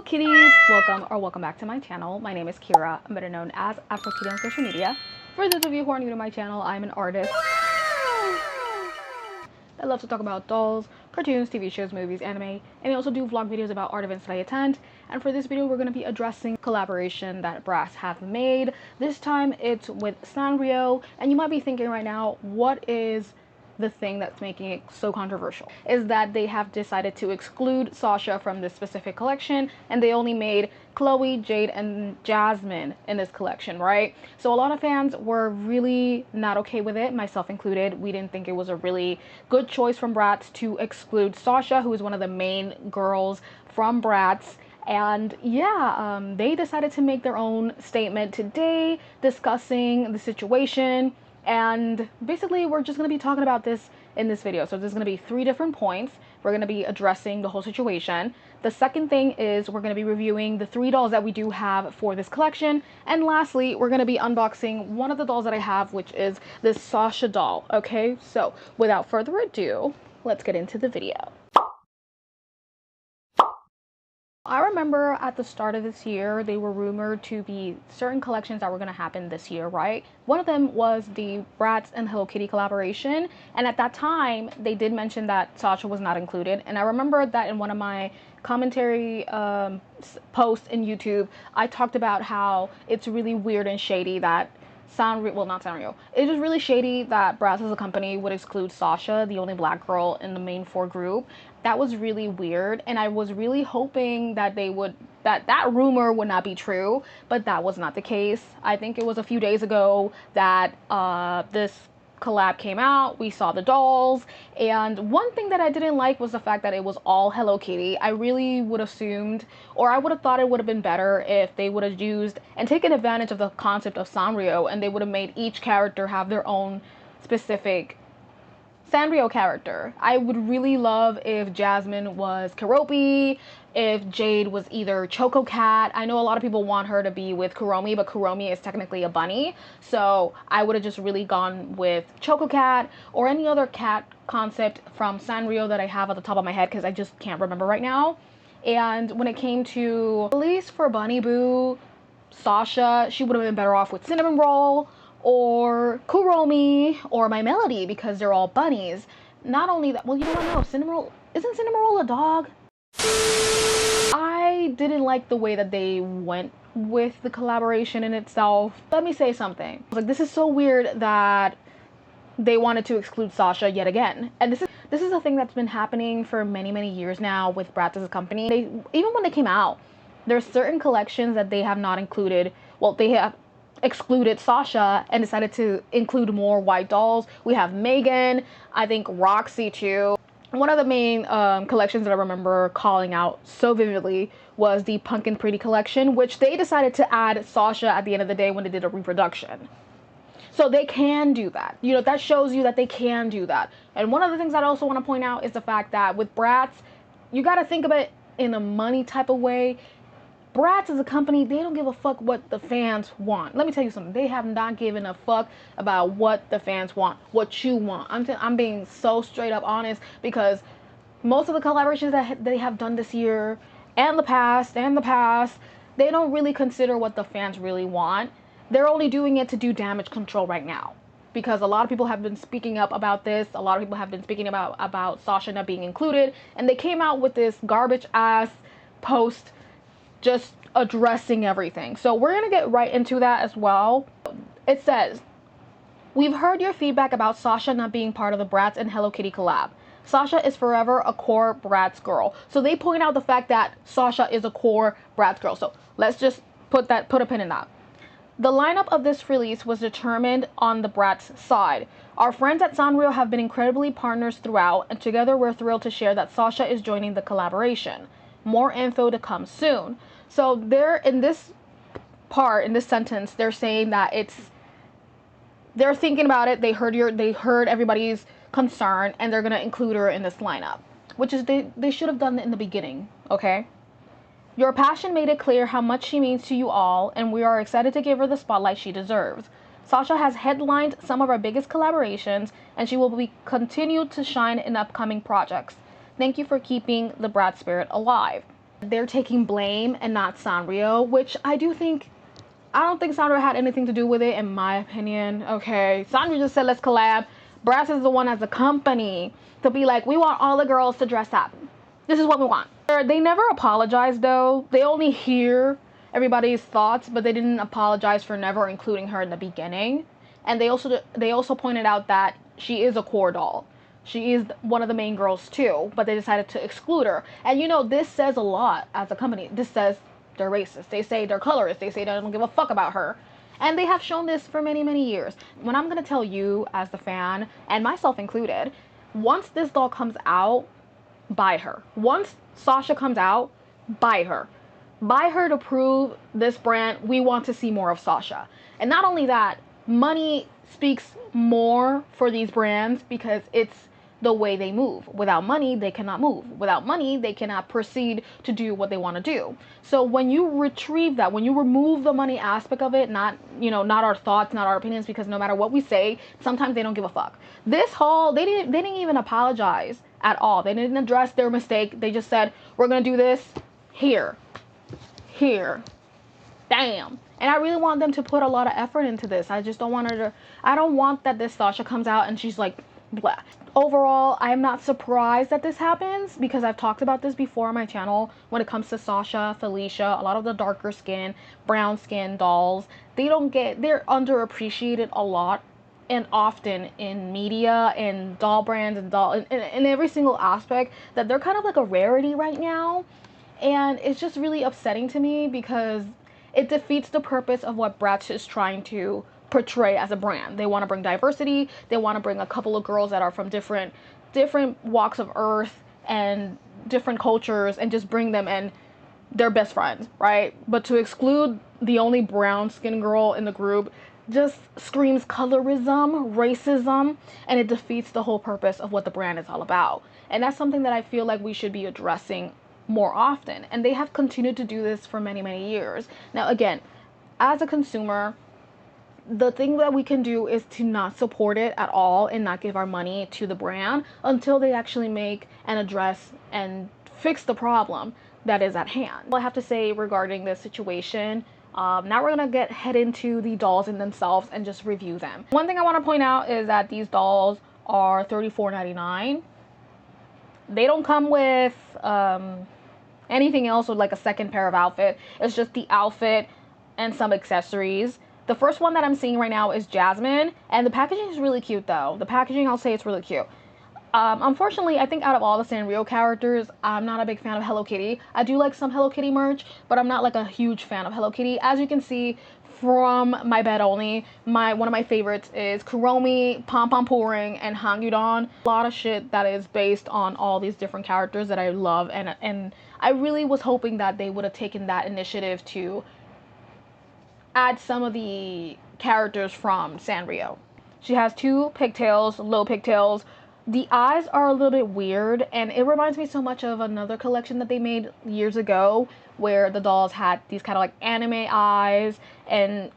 Hello kitties, welcome back to my channel. My name is Kira. I'm better known as Afro Kitty on social media. For those of you who are new to my channel, I'm an artist that loves to talk about dolls, cartoons, TV shows, movies, anime, and I also do vlog videos about art events that I attend. And for this video, we're going to be addressing collaboration that Bratz have made. This time it's with Sanrio, and you might be thinking right now, what is the thing that's making it so controversial? Is that they have decided to exclude Sasha from this specific collection, and they only made Chloe, Jade, and Jasmine in this collection, right? So a lot of fans were really not okay with it, myself included. We didn't think it was a really good choice from Bratz to exclude Sasha, who is one of the main girls from Bratz. And yeah, they decided to make their own statement today discussing the situation. And basically, we're just going to be talking about this in this video. So there's going to be 3 different points. We're going to be addressing the whole situation. The second thing is we're going to be reviewing the 3 dolls that we do have for this collection. And lastly, we're going to be unboxing one of the dolls that I have, which is this Sasha doll. Okay, so without further ado, let's get into the video. I remember at the start of this year, they were rumored to be certain collections that were going to happen this year, right? One of them was the Bratz and Hello Kitty collaboration. And at that time, they did mention that Sasha was not included. And I remember that in one of my commentary posts in YouTube, I talked about how it's really weird and shady that not Sanrio. It was really shady that Bratz as a company would exclude Sasha, the only black girl in the main 4 group. That was really weird, and I was really hoping that that rumor would not be true, but that was not the case. I think it was a few days ago that this collab came out. We saw the dolls, and one thing that I didn't like was the fact that it was all Hello Kitty. I really would have assumed, or I would have thought it would have been better if they would have used and taken advantage of the concept of Sanrio, and they would have made each character have their own specific Sanrio character. I would really love if Jasmine was Keroppi, if Jade was either Choco Cat. I know a lot of people want her to be with Kuromi, but Kuromi is technically a bunny. So I would have just really gone with Choco Cat or any other cat concept from Sanrio that I have at the top of my head, because I just can't remember right now. And when it came to, at least for Bunny Boo, Sasha, she would have been better off with Cinnamon Roll or Kuromi or My Melody, because they're all bunnies. Not only that, well, you don't know, isn't Cinnamon Roll a dog? I didn't like the way that they went with the collaboration in itself. Let me say something. I was like, this is so weird that they wanted to exclude Sasha yet again. And this is a thing that's been happening for many years now with Bratz as a company. Even when they came out, there's certain collections that they have not included. Well, they have excluded Sasha and decided to include more white dolls. We have Megan, I think Roxy too. One of the main collections that I remember calling out so vividly was the Pumpkin Pretty collection, which they decided to add Sasha at the end of the day when they did a reproduction. So they can do that. You know, that shows you that they can do that. And one of the things that I also want to point out is the fact that with Bratz, you got to think of it in a money type of way. Bratz as a company, they don't give a fuck what the fans want. Let me tell you something. They have not given a fuck about what the fans want, what you want. I'm being so straight up honest, because most of the collaborations that they have done this year and the past, they don't really consider what the fans really want. They're only doing it to do damage control right now, because a lot of people have been speaking up about this. A lot of people have been speaking about Sasha not being included, and they came out with this garbage ass post just addressing everything. So we're gonna get right into that as well. It says, we've heard your feedback about Sasha not being part of the Bratz and Hello Kitty collab. Sasha is forever a core Bratz girl. So they point out the fact that Sasha is a core Bratz girl. So let's just put a pin in that. The lineup of this release was determined on the Bratz side. Our friends at Sanrio have been incredibly partners throughout, and together we're thrilled to share that Sasha is joining the collaboration. More info to come soon. So they're in this part, in this sentence, they're saying that they're thinking about it. They heard everybody's concern, and they're gonna include her in this lineup, which is they should have done it in the beginning. Okay. Your passion made it clear how much she means to you all, and we are excited to give her the spotlight she deserves. Sasha has headlined some of our biggest collaborations, and she will be continued to shine in upcoming projects. Thank you for keeping the Bratz spirit alive. they're taking blame and not Sanrio, which I don't think Sanrio had anything to do with it, in my opinion. Okay, Sanrio just said let's collab. Bratz is the one as a company to be like, we want all the girls to dress up. This is what we want. They never apologized though. They only hear everybody's thoughts, but they didn't apologize for never including her in the beginning. And they also pointed out that she is a core doll. She is one of the main girls too, but they decided to exclude her. And you know, this says a lot as a company. This says they're racist. They say they're colorist. They say they don't give a fuck about her. And they have shown this for many, many years. When I'm going to tell you as the fan, and myself included, once this doll comes out, buy her. Once Sasha comes out, buy her. Buy her to prove this brand, we want to see more of Sasha. And not only that, money speaks more for these brands because it's the way they move. Without money, they cannot move. Without money, they cannot proceed to do what they want to do. So when you retrieve that, when you remove the money aspect of it, not our thoughts, not our opinions, because no matter what we say, sometimes they don't give a fuck. This haul, they didn't even apologize at all. They didn't address their mistake. They just said, we're going to do this here. Damn. And I really want them to put a lot of effort into this. I just don't want her to, I don't want that this Sasha comes out and she's like, blah. Overall, I am not surprised that this happens because I've talked about this before on my channel when it comes to Sasha, Felicia, a lot of the darker skin, brown skin dolls. They're underappreciated a lot and often in media and doll brands and in every single aspect, that they're kind of like a rarity right now. And it's just really upsetting to me because it defeats the purpose of what Bratz is trying to portray as a brand. They want to bring diversity. They want to bring a couple of girls that are from different walks of earth and different cultures and just bring them and they're best friends, right? But to exclude the only brown skin girl in the group just screams colorism, racism, and it defeats the whole purpose of what the brand is all about. And that's something that I feel like we should be addressing more often. And they have continued to do this for many, many years. Now, again, as a consumer, the thing that we can do is to not support it at all and not give our money to the brand until they actually make and address and fix the problem that is at hand. All I have to say regarding this situation, now we're gonna head into the dolls in themselves and just review them. One thing I want to point out is that these dolls are $34.99. They don't come with anything else with like a second pair of outfit. It's just the outfit and some accessories. The first one that I'm seeing right now is Jasmine, and the packaging is really cute though. The packaging, I'll say it's really cute. Unfortunately, I think out of all the Sanrio characters, I'm not a big fan of Hello Kitty. I do like some Hello Kitty merch, but I'm not like a huge fan of Hello Kitty. As you can see from my bed only, one of my favorites is Kuromi, Pom Pom Puring, and Hangyudon. A lot of shit that is based on all these different characters that I love, and I really was hoping that they would have taken that initiative to add some of the characters from Sanrio. She has two pigtails, low pigtails. The eyes are a little bit weird, and it reminds me so much of another collection that they made years ago where the dolls had these kind of like anime eyes. And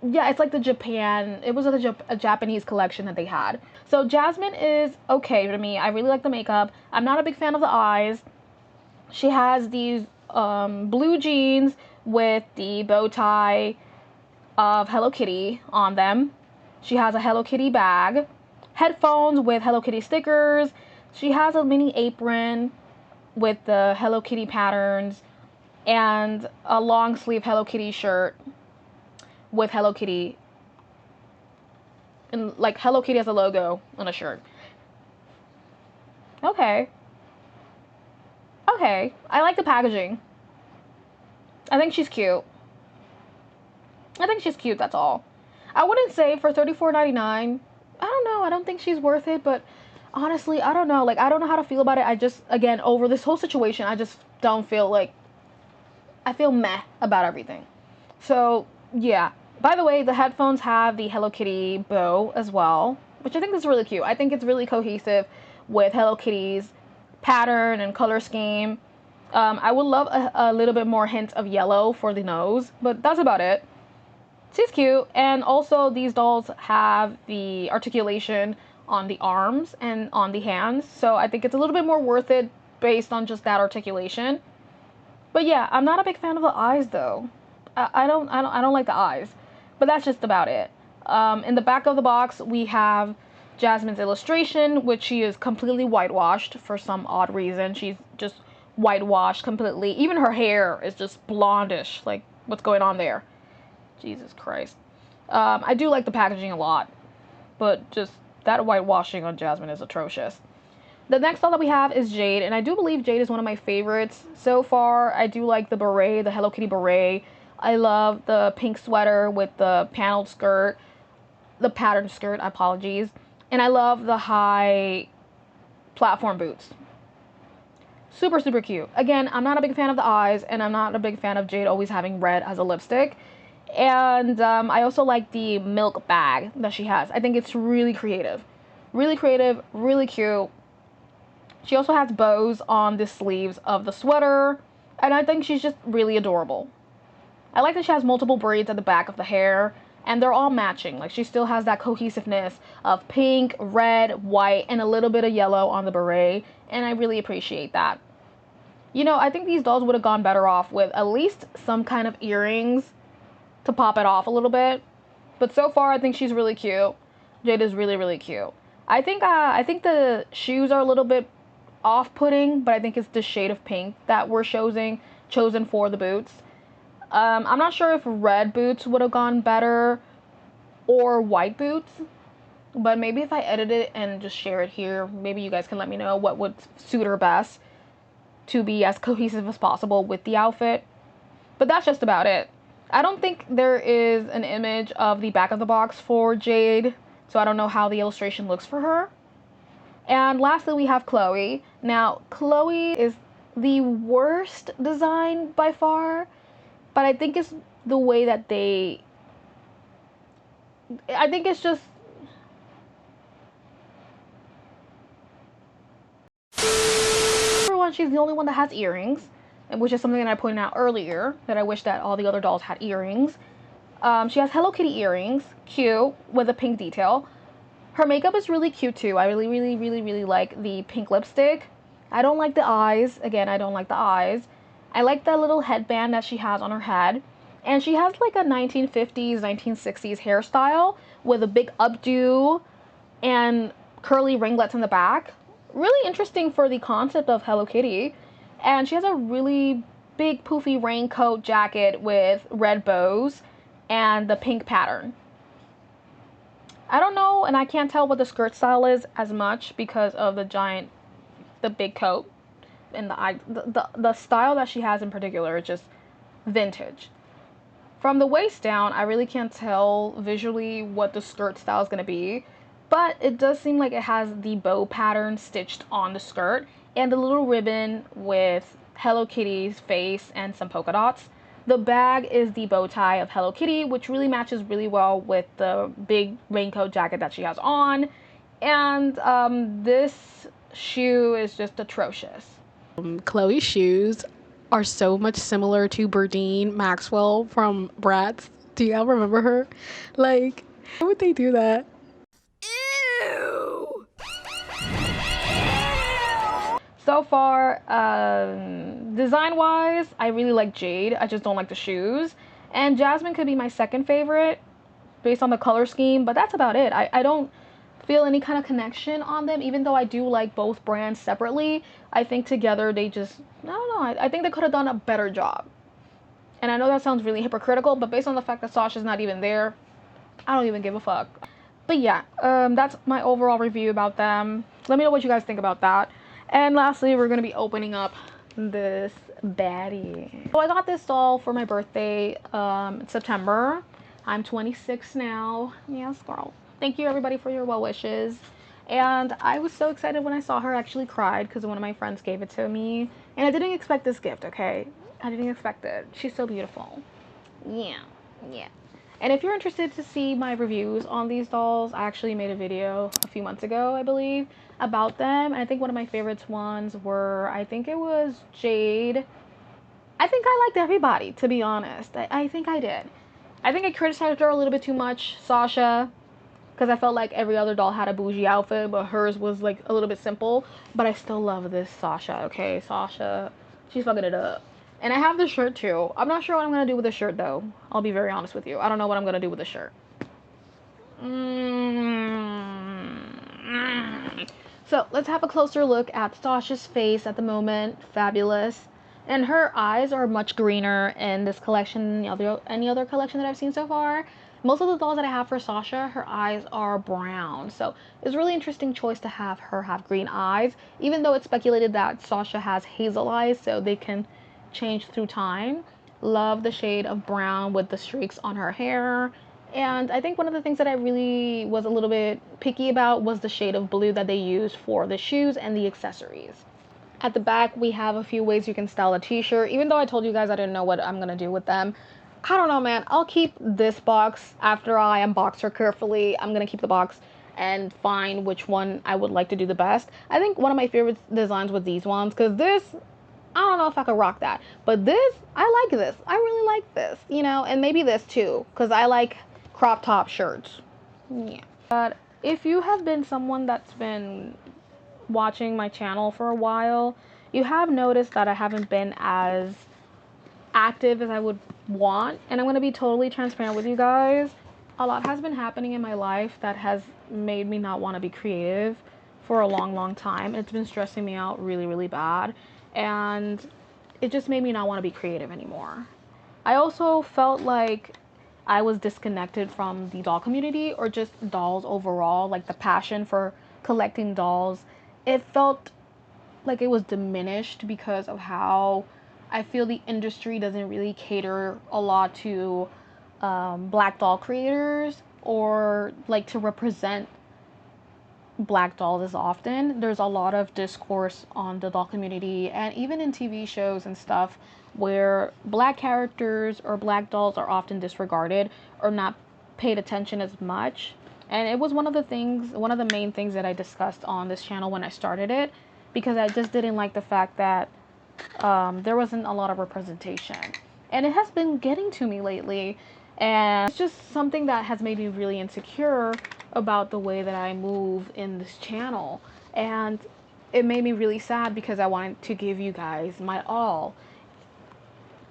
yeah, it's like it was like a Japanese collection that they had. So Jasmine is okay to me. I really like the makeup. I'm not a big fan of the eyes. She has these blue jeans with the bow tie of Hello Kitty on them. She has a Hello Kitty bag, headphones with Hello Kitty stickers. She has a mini apron with the Hello Kitty patterns and a long sleeve Hello Kitty shirt with Hello Kitty, and like Hello Kitty as a logo on a shirt. Okay, I like the packaging. I think she's cute. That's all. I wouldn't say for $34.99, I don't know, I don't think she's worth it, but honestly, I don't know. Like, I don't know how to feel about it. I just, again, over this whole situation, I just don't feel like, I feel meh about everything. So, yeah. By the way, the headphones have the Hello Kitty bow as well, which I think is really cute. I think it's really cohesive with Hello Kitty's pattern and color scheme. I would love a little bit more hint of yellow for the nose, but that's about it. She's cute. And also these dolls have the articulation on the arms and on the hands, so I think it's a little bit more worth it based on just that articulation. But yeah, I'm not a big fan of the eyes though. I don't like the eyes. But that's just about it. In the back of the box, we have Jasmine's illustration, which she is completely whitewashed for some odd reason. She's just whitewashed completely. Even her hair is just blondish. Like, what's going on there? Jesus Christ. I do like the packaging a lot, but just that whitewashing on Jasmine is atrocious. The next doll that we have is Jade, and I do believe Jade is one of my favorites so far. I do like the beret, the Hello Kitty beret. I love the pink sweater with the paneled skirt, the patterned skirt, apologies. And I love the high platform boots. Super, super cute. Again, I'm not a big fan of the eyes, and I'm not a big fan of Jade always having red as a lipstick. And I also like the milk bag that she has. I think it's really creative. Really creative, really cute. She also has bows on the sleeves of the sweater, and I think she's just really adorable. I like that she has multiple braids at the back of the hair, and they're all matching. Like, she still has that cohesiveness of pink, red, white, and a little bit of yellow on the beret, and I really appreciate that. You know, I think these dolls would have gone better off with at least some kind of earrings to pop it off a little bit. But so far, I think she's really cute. Jade is really, really cute. I think the shoes are a little bit off-putting, but I think it's the shade of pink that we're chosen for the boots. I'm not sure if red boots would have gone better or white boots, but maybe if I edit it and just share it here, maybe you guys can let me know what would suit her best to be as cohesive as possible with the outfit. But that's just about it. I don't think there is an image of the back of the box for Jade, so I don't know how the illustration looks for her. And lastly, we have Chloe. Now, Chloe is the worst design by far, but I think it's the way that I think it's just... Number one, she's the only one that has earrings, which is something that I pointed out earlier, that I wish that all the other dolls had earrings. She has Hello Kitty earrings, cute, with a pink detail. Her makeup is really cute too. I really like the pink lipstick. I don't like the eyes. Again, I don't like the eyes. I like that little headband that she has on her head. And she has like a 1950s, 1960s hairstyle with a big updo and curly ringlets in the back. Really interesting for the concept of Hello Kitty. And she has a really big poofy raincoat jacket with red bows and the pink pattern. I don't know, and I can't tell what the skirt style is as much because of the big coat, and the style that she has in particular is just vintage. From the waist down, I really can't tell visually what the skirt style is going to be, but it does seem like it has the bow pattern stitched on the skirt and the little ribbon with Hello Kitty's face and some polka dots. The bag is the bow tie of Hello Kitty, which really matches really well with the big raincoat jacket that she has on. And this shoe is just atrocious. Chloe's shoes are so much similar to Berdine Maxwell from Bratz. Do y'all remember her? Like, why would they do that? Ew! So far, design-wise, I really like Jade. I just don't like the shoes. And Jasmine could be my second favorite based on the color scheme, but that's about it. I don't feel any kind of connection on them, even though I do like both brands separately. I think together they just, I don't know, I think they could have done a better job. And I know that sounds really hypocritical, but based on the fact that Sasha's not even there, I don't even give a fuck. But yeah, that's my overall review about them. Let me know what you guys think about that. And lastly, we're going to be opening up this baddie. So I got this doll for my birthday in September. I'm 26 now. Yes, girl. Thank you everybody for your well wishes. And I was so excited when I saw her. I actually cried because one of my friends gave it to me. And I didn't expect this gift, okay? I didn't expect it. She's so beautiful. Yeah. And if you're interested to see my reviews on these dolls, I actually made a video a few months ago, I believe, about them. And I think one of my favorites ones were, I think it was Jade. I think I liked everybody, to be honest. I think I did. I think I criticized her a little bit too much, Sasha, because I felt like every other doll had a bougie outfit, but hers was like a little bit simple. But I still love this Sasha, okay? Sasha, she's fucking it up. And I have the shirt too. I'm not sure what I'm gonna do with the shirt though. I'll be very honest with you. I don't know what I'm gonna do with the shirt. So let's have a closer look at Sasha's face at the moment. Fabulous. And her eyes are much greener in this collection than any other collection that I've seen so far. Most of the dolls that I have for Sasha, her eyes are brown. So it's a really interesting choice to have her have green eyes, even though it's speculated that Sasha has hazel eyes, so they can change through time. Love the shade of brown with the streaks on her hair. And I think one of the things that I really was a little bit picky about was the shade of blue that they used for the shoes and the accessories. At the back, we have a few ways you can style a t-shirt. Even though I told you guys I didn't know what I'm going to do with them, I don't know, man. I'll keep this box after I unbox her carefully. I'm going to keep the box and find which one I would like to do the best. I think one of my favorite designs was these ones, because this, I don't know if I could rock that. But this, I like this. I really like this, you know, and maybe this too, because I like crop top shirts. Yeah. But if you have been someone that's been watching my channel for a while, you have noticed that I haven't been as active as I would want. And I'm going to be totally transparent with you guys. A lot has been happening in my life that has made me not want to be creative for a long time. It's been stressing me out really, really bad. And it just made me not want to be creative anymore. I also felt like I was disconnected from the doll community, or just dolls overall, like the passion for collecting dolls. It felt like it was diminished because of how I feel the industry doesn't really cater a lot to black doll creators, or like to represent black dolls as often. There's a lot of discourse on the doll community, and even in TV shows and stuff, where black characters or black dolls are often disregarded or not paid attention as much. And it was one of the main things that I discussed on this channel when I started it, because I just didn't like the fact that there wasn't a lot of representation. And it has been getting to me lately, and it's just something that has made me really insecure about the way that I move in this channel. And it made me really sad, because I wanted to give you guys my all.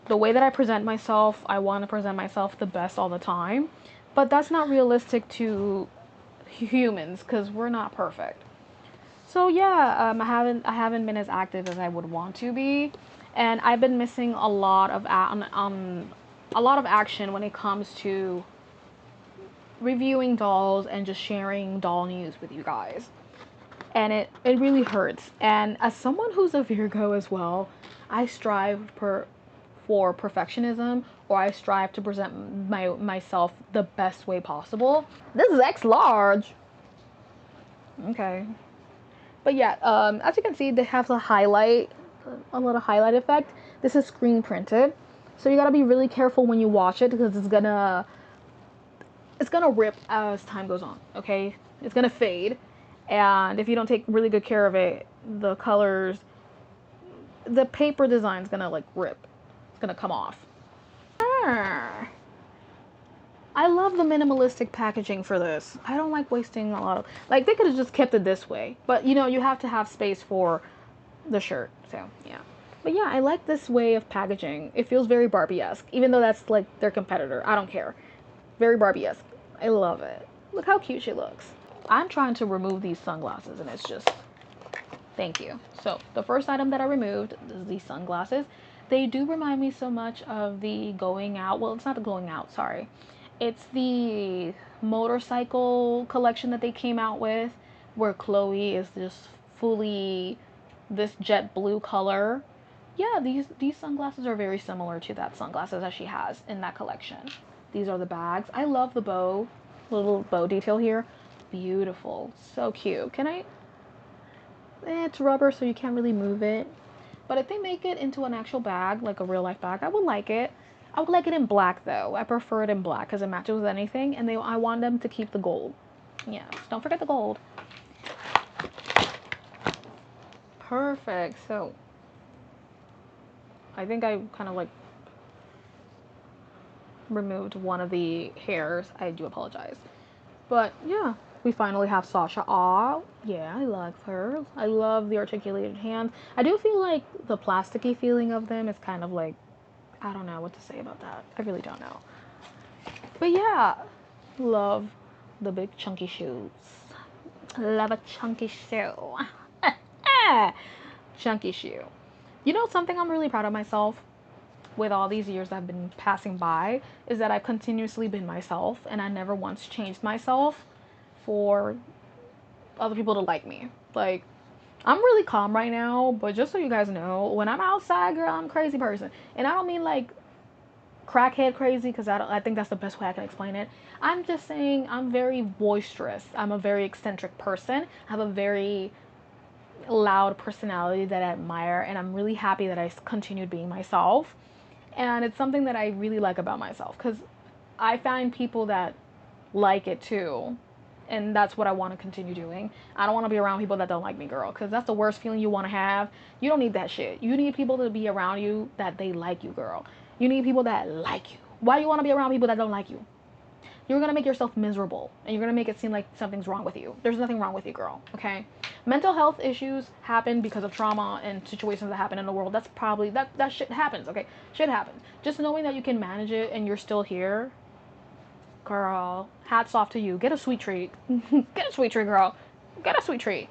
The way that I present myself, I want to present myself the best all the time, but that's not realistic to humans, because we're not perfect. So yeah, I haven't been as active as I would want to be, and I've been missing a lot of action when it comes to reviewing dolls and just sharing doll news with you guys. And it really hurts. And as someone who's a Virgo as well, I strive for perfectionism, or I strive to present myself the best way possible. This is X large. Okay. But yeah, as you can see, they have a little highlight effect. This is screen printed, so you gotta be really careful when you watch it, because it's gonna rip as time goes on. Okay, it's gonna fade, and if you don't take really good care of it, the colors, the paper design's gonna like rip. It's gonna come off. I love the minimalistic packaging for this. I don't like wasting a lot of, like, they could have just kept it this way, but you know, you have to have space for the shirt. So yeah, but yeah, I like this way of packaging. It feels very Barbie-esque, even though that's like their competitor. I don't care. Very Barbie-esque. I love it. Look how cute she looks. I'm trying to remove these sunglasses, and it's just, thank you. So the first item that I removed is these sunglasses. They do remind me so much of the going out, well, it's not the going out, sorry, it's the motorcycle collection that they came out with, where Chloe is just fully this jet blue color. Yeah, these sunglasses are very similar to that sunglasses that she has in that collection. These are the bags. I love the bow, little bow detail here. Beautiful, so cute. Can I? It's rubber, so you can't really move it. But if they make it into an actual bag, like a real life bag, I would like it. I would like it in black though. I prefer it in black because it matches with anything, and I want them to keep the gold. Yes, don't forget the gold. Perfect. So I think I kind of like removed one of the hairs. I do apologize. But yeah, We finally have Sasha. Aw, yeah, I like her. I love the articulated hands. I do feel like the plasticky feeling of them is kind of like, I don't know what to say about that. I really don't know. But yeah, love the big chunky shoes. Love a chunky shoe. Chunky shoe. You know something I'm really proud of myself with all these years that have been passing by is that I've continuously been myself and I never once changed myself for other people to like me. Like, I'm really calm right now, but just so you guys know, when I'm outside, girl, I'm a crazy person. And I don't mean like crackhead crazy, because I think that's the best way I can explain it. I'm just saying I'm very boisterous. I'm a very eccentric person. I have a very loud personality that I admire, and I'm really happy that I continued being myself. And it's something that I really like about myself, because I find people that like it too. And that's what I want to continue doing. I don't want to be around people that don't like me, girl, because that's the worst feeling you want to have. You don't need that shit. You need people to be around you that they like you, girl. You need people that like you. Why do you want to be around people that don't like you? You're going to make yourself miserable, and you're going to make it seem like something's wrong with you. There's nothing wrong with you, girl, okay? Mental health issues happen because of trauma and situations that happen in the world. That's probably, that shit happens, okay? Shit happens. Just knowing that you can manage it and you're still here, girl, hats off to you. Get a sweet treat. Get a sweet treat, girl. Get a sweet treat.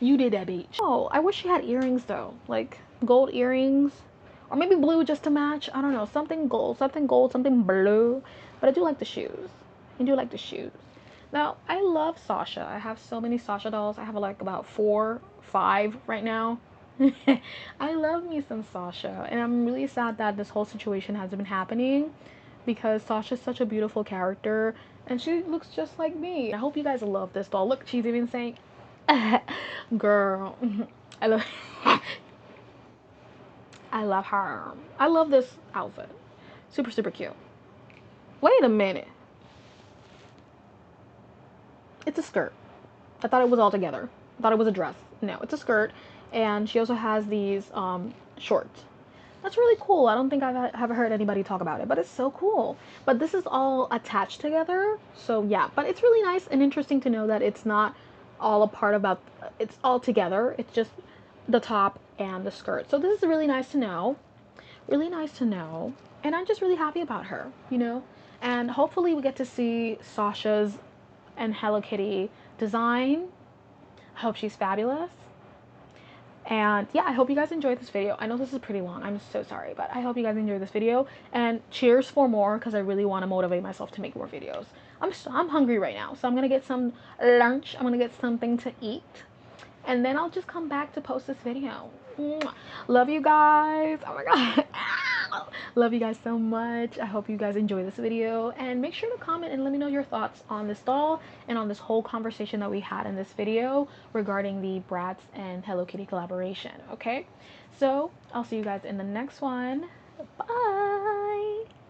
You did that, bitch. Oh, I wish she had earrings, though. Like, gold earrings. Or maybe blue just to match. I don't know. Something gold, something blue. But I do like the shoes. I do like the shoes. Now, I love Sasha. I have so many Sasha dolls. I have like about 4, 5 right now. I love me some Sasha. And I'm really sad that this whole situation has been happening, because Sasha's such a beautiful character and she looks just like me. I hope you guys love this doll. Look, she's even saying, girl, I love I love her. I love this outfit. Super, super cute. Wait a minute. It's a skirt. I thought it was all together. I thought it was a dress. No, it's a skirt. And she also has these shorts. That's really cool. I don't think I've ever heard anybody talk about it, but it's so cool. But this is all attached together. So yeah, but it's really nice and interesting to know that it's not all a part about, it's all together. It's just the top and the skirt. So this is really nice to know. Really nice to know. And I'm just really happy about her, you know? And hopefully we get to see Sasha's and Hello Kitty design. I hope she's fabulous. And yeah, I hope you guys enjoyed this video. I know this is pretty long. I'm so sorry, but I hope you guys enjoyed this video. And cheers for more, because I really want to motivate myself to make more videos. I'm hungry right now, so I'm gonna get some lunch. I'm gonna get something to eat, and then I'll just come back to post this video. Mwah. Love you guys. Oh my god. Love you guys so much. I hope you guys enjoy this video, and make sure to comment and let me know your thoughts on this doll and on this whole conversation that we had in this video regarding the Bratz and Hello Kitty collaboration. Okay, so I'll see you guys in the next one. Bye.